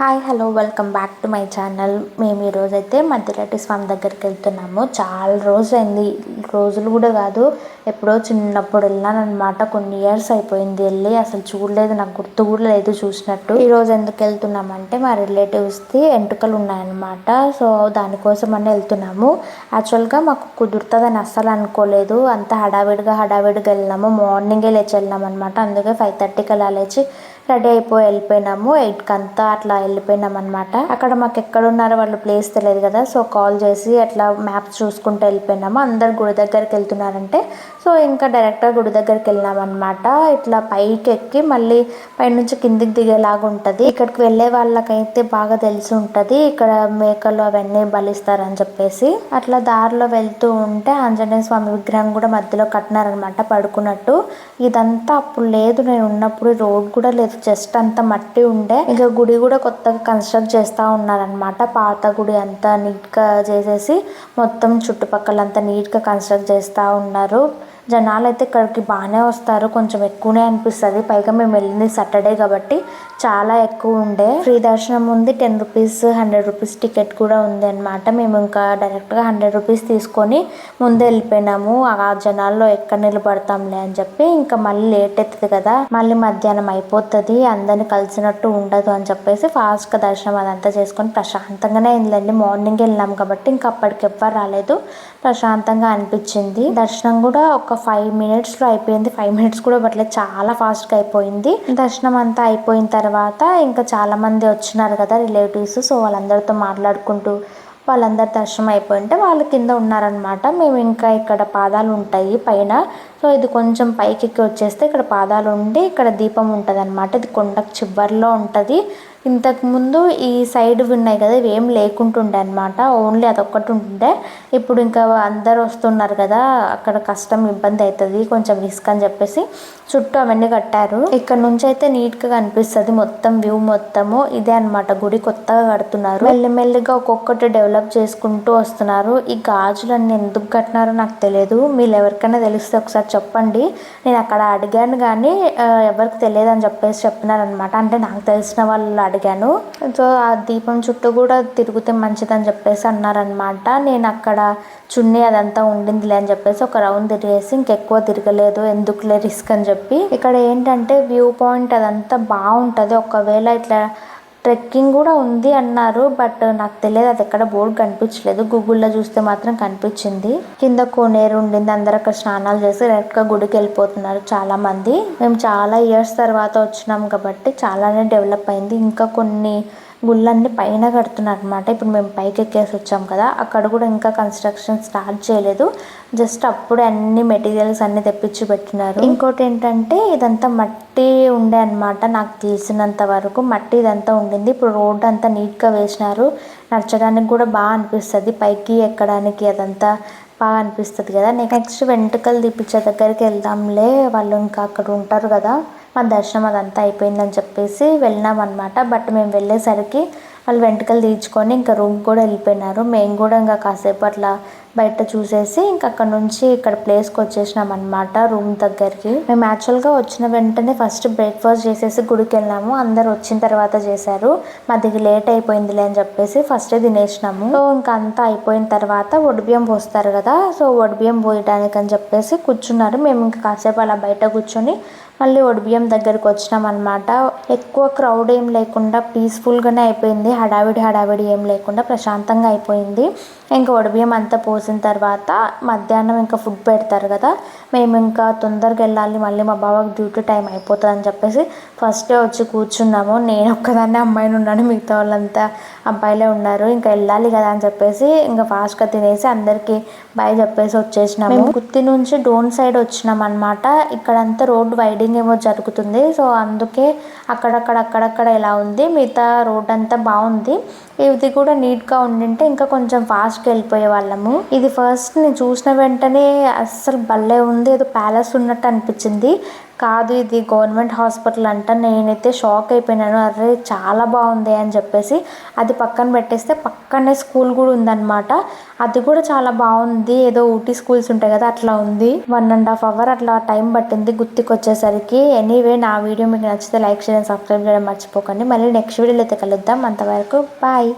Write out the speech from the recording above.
Hi hello welcome back to my channel. మేము ఈరోజైతే మధ్యరెడ్డి స్వామి దగ్గరికి వెళ్తున్నాము. చాలా రోజులైంది, రోజులు కూడా కాదు, ఎప్పుడో చిన్నప్పుడు వెళ్ళానమాట. కొన్ని ఇయర్స్ అయిపోయింది వెళ్ళి, అసలు చూడలేదు, నాకు గుర్తు కూడా లేదు చూసినట్టు. ఈరోజు ఎందుకు వెళ్తున్నామంటే మా రిలేటివ్స్ది ఎంటుకలు ఉన్నాయన్నమాట. సో దానికోసం అని వెళ్తున్నాము. యాక్చువల్గా మాకు కుదురుతుందని అస్సలు అనుకోలేదు, అంత హడావిడిగా వెళ్ళినాము. మార్నింగే లేచి వెళ్ళినాం అనమాట. అందుకే 5:30కి అలా లేచి రెడీ అయిపోయి వెళ్ళిపోయినాము. 8కి అంతా అట్లా వెళ్ళిపోయినాం అనమాట. అక్కడ మాకు ఎక్కడున్నారో వాళ్ళు ప్లేస్ తెలియదు కదా, సో కాల్ చేసి అట్లా మ్యాప్స్ చూసుకుంటూ వెళ్ళిపోయినాము. అందరు గుడి దగ్గరికి వెళ్తున్నారంటే సో ఇంకా డైరెక్ట్గా గుడి దగ్గరికి వెళ్ళినాం అనమాట. ఇట్లా పైకి ఎక్కి మళ్ళీ పైనుంచి కిందికి దిగేలాగా ఉంటుంది. ఇక్కడికి వెళ్ళే వాళ్ళకైతే బాగా తెలిసి ఉంటుంది, ఇక్కడ మేకలు అవన్నీ బలిస్తారని చెప్పేసి. అట్లా దారిలో వెళ్తూ ఉంటే ఆంజనేయ స్వామి విగ్రహం కూడా మధ్యలో కట్టినారనమాట, పడుకున్నట్టు. ఇదంతా అప్పుడు లేదు, నేను ఉన్నప్పుడు రోడ్ కూడా లేదు, జస్ట్ అంతా మట్టి ఉండే. ఇంకా గుడి కూడా కొత్తగా కన్స్ట్రక్ట్ చేస్తూ ఉన్నారనమాట. పాత గుడి అంతా నీట్గా చేసేసి మొత్తం చుట్టుపక్కల అంతా నీట్గా కన్స్ట్రక్ట్ చేస్తూ ఉన్నారు. జనాలు అయితే ఇక్కడికి బాగానే వస్తారు, కొంచెం ఎక్కువనే అనిపిస్తుంది. పైగా మేము వెళ్ళింది సాటర్డే కాబట్టి చాలా ఎక్కువ ఉండే. ఫ్రీ దర్శనం ఉంది, 10 రూపీస్ 100 రూపీస్ టికెట్ కూడా ఉంది అనమాట. మేము ఇంకా డైరెక్ట్గా 100 రూపీస్ తీసుకొని ముందే వెళ్ళిపోయినాము. ఆ జనాల్లో ఎక్కడ నిలబడతాంలే అని చెప్పి. ఇంకా మళ్ళీ లేట్ అవుతుంది కదా, మళ్ళీ మధ్యాహ్నం అయిపోతుంది, అందరిని కలిసినట్టు ఉండదు అని చెప్పేసి ఫాస్ట్గా దర్శనం అదంతా చేసుకొని ప్రశాంతంగానే అయిందండి. మార్నింగ్ వెళ్ళినాం కాబట్టి ఇంకా అప్పటికి ఎవ్వరు రాలేదు, ప్రశాంతంగా అనిపించింది. దర్శనం కూడా ఒక 5 మినిట్స్లో అయిపోయింది. 5 మినిట్స్ కూడా పట్టలేదు, చాలా ఫాస్ట్గా అయిపోయింది. దర్శనం అంతా అయిపోయిన తర్వాత ఇంకా చాలా మంది వచ్చినారు కదా రిలేటివ్స్, సో వాళ్ళందరితో మాట్లాడుకుంటూ వాళ్ళందరి దర్శనం అయిపోయింటే వాళ్ళు కింద ఉన్నారనమాట. మేము ఇంకా ఇక్కడ పాదాలు ఉంటాయి పైన, సో ఇది కొంచెం పైకి ఎక్కి వచ్చేస్తే ఇక్కడ పాదాలు ఉండి ఇక్కడ దీపం ఉంటుంది అనమాట. ఇది కొండకు చివరిలో ఉంటుంది. ఇంతకుముందు ఈ సైడ్ ఉన్నాయి కదా, ఇవి ఏం లేకుంటుండే అనమాట, ఓన్లీ అదొక్కటి ఉంటుండే. ఇప్పుడు ఇంకా అందరు వస్తున్నారు కదా, అక్కడ కష్టం ఇబ్బంది అవుతుంది, కొంచెం రిస్క్ అని చెప్పేసి చుట్టూ అవన్నీ కట్టారు. ఇక్కడ నుంచి అయితే నీట్గా కనిపిస్తుంది మొత్తం వ్యూ మొత్తము. ఇదే అనమాట గుడి, కొత్తగా కడుతున్నారు. మెల్లిమెల్లిగా ఒక్కొక్కటి డెవలప్ చేసుకుంటూ వస్తున్నారు. ఈ గాజులన్నీ ఎందుకు కట్టినారో నాకు తెలియదు, మీరు ఎవరికైనా తెలిస్తే ఒకసారి చెప్పండి. నేను అక్కడ అడిగాను కానీ ఎవరికి తెలియదు అని చెప్పేసి చెప్పినారనమాట. అంటే నాకు తెలిసిన వాళ్ళు అడిగాను. సో ఆ దీపం చుట్టూ కూడా తిరిగితే మంచిదని చెప్పేసి అన్నారనమాట. నేను అక్కడ చున్నీ అదంతా ఉండిందిలే అని చెప్పేసి ఒక రౌండ్ తిరిగేసి ఇంకెక్కువ తిరగలేదు, ఎందుకులే రిస్క్ అని చెప్పి. ఇక్కడ ఏంటంటే వ్యూ పాయింట్ అదంతా బాగుంటుంది. ఒకవేళ ఇట్లా ట్రెక్కింగ్ కూడా ఉంది అన్నారు, బట్ నాకు తెలియదు, అది ఎక్కడ బోర్డు కనిపించలేదు. గూగుల్లో చూస్తే మాత్రం కనిపించింది. కింద కోనేరు ఉండింది, అందరు అక్కడ స్నానాలు చేసి డైరెక్ట్గా గుడికి వెళ్ళిపోతున్నారు చాలా మంది. మేము చాలా ఇయర్స్ తర్వాత వచ్చినాం కాబట్టి చాలానే డెవలప్ అయింది. ఇంకా కొన్ని గుళ్ళన్నీ పైన కడుతున్నారు అనమాట. ఇప్పుడు మేము పైకి ఎక్కేసి వచ్చాం కదా, అక్కడ కూడా ఇంకా కన్స్ట్రక్షన్ స్టార్ట్ చేయలేదు, జస్ట్ అప్పుడే అన్ని మెటీరియల్స్ అన్ని తెప్పించి పెట్టినారు. ఇంకోటి ఏంటంటే ఇదంతా మట్టి ఉండే అనమాట, నాకు తెలిసినంత వరకు మట్టి ఇదంతా ఉండింది. ఇప్పుడు రోడ్ అంతా నీట్గా వేసినారు, నడచడానికి కూడా బాగా అనిపిస్తుంది, పైకి ఎక్కడానికి అదంతా బాగా అనిపిస్తుంది కదా. నెక్స్ట్ వెంట్రుకలు తీపిచ్చే దగ్గరికి వెళ్దాంలే, వాళ్ళు ఇంకా అక్కడ ఉంటారు కదా. మా దర్శనం అదంతా అయిపోయిందని చెప్పేసి వెళ్ళినాం అనమాట. బట్ మేము వెళ్ళేసరికి వాళ్ళు వెంట్రుకలు తీర్చుకొని ఇంకా రూమ్ కూడా వెళ్ళిపోయినారు. మేము కూడా ఇంకా కాసేపు అట్లా బయట చూసేసి ఇంకా అక్కడ నుంచి ఇక్కడ ప్లేస్కి వచ్చేసినాం అనమాట, రూమ్ దగ్గరికి. మేము యాక్చువల్గా వచ్చిన వెంటనే ఫస్ట్ బ్రేక్ఫాస్ట్ చేసేసి గుడికి వెళ్ళాము. అందరు వచ్చిన తర్వాత చేశారు, మాది లేట్ అయిపోయిందిలే అని చెప్పేసి ఫస్టే తినేసినాము. సో ఇంకా అంతా అయిపోయిన తర్వాత ఒడిబియ్యం పోస్తారు కదా, సో ఒడిబియ్యం పోయడానికి అని చెప్పేసి కూర్చున్నారు. మేము ఇంకా కాసేపు అలా బయట కూర్చొని మళ్ళీ ఒడిబియ్యం దగ్గరికి వచ్చినాం అనమాట. ఎక్కువ క్రౌడ్ ఏం లేకుండా పీస్ఫుల్గానే అయిపోయింది, హడావిడి ఏం లేకుండా ప్రశాంతంగా అయిపోయింది. ఇంకా ఒడిబియ్యం అంతా పోసిన తర్వాత మధ్యాహ్నం ఇంకా ఫుడ్ పెడతారు కదా, మేము ఇంకా తొందరగా వెళ్ళాలి, మళ్ళీ మా బావకి డ్యూటీ టైం అయిపోతుంది అని చెప్పేసి ఫస్టే వచ్చి కూర్చున్నాము. నేను ఒక్కదాన్నే అమ్మాయిని ఉన్నాను, మిగతా వాళ్ళంతా అబ్బాయిలే ఉన్నారు. ఇంకా వెళ్ళాలి కదా అని చెప్పేసి ఇంకా ఫాస్ట్గా తినేసి అందరికీ బాయ్ చెప్పేసి వచ్చేసినాము. మేము గుత్తి నుంచి డోన్ సైడ్ వచ్చినాం అనమాట. ఇక్కడంతా రోడ్ వైడింగ్ ఏమో జరుగుతుంది, సో అందుకే అక్కడక్కడ ఇలా ఉంది, మిగతా రోడ్ అంతా బాగుంది. ఇది కూడా నీట్గా ఉండింటే ఇంకా కొంచెం ఫాస్ట్గా వెళ్ళిపోయే వాళ్ళము. ఇది ఫస్ట్ నేను చూసిన వెంటనే అస్సలు భలే ఉంది, ఏదో ప్యాలెస్ ఉన్నట్టు అనిపించింది. కాదు ఇది గవర్నమెంట్ హాస్పిటల్ అంట. నేనైతే షాక్ అయిపోయినాను. అరే చాలా బాగుంది అని చెప్పేసి అది పక్కన పెట్టేస్తే పక్కనే స్కూల్ కూడా ఉందన్నమాట. అది కూడా చాలా బాగుంది. ఏదో ఊటీ స్కూల్స్ ఉంటాయి కదా అట్లా ఉంది. 1.5 hour అట్లా టైం పట్టింది గుత్తికి వచ్చేసరికి. ఎనీవే నా వీడియో మీకు నచ్చితే లైక్ షేర్ అండ్ సబ్స్క్రైబ్ చేయడం మర్చిపోకండి. మళ్ళీ నెక్స్ట్ వీడియోలో అయితే కలుద్దాం. అంతవరకు బాయ్.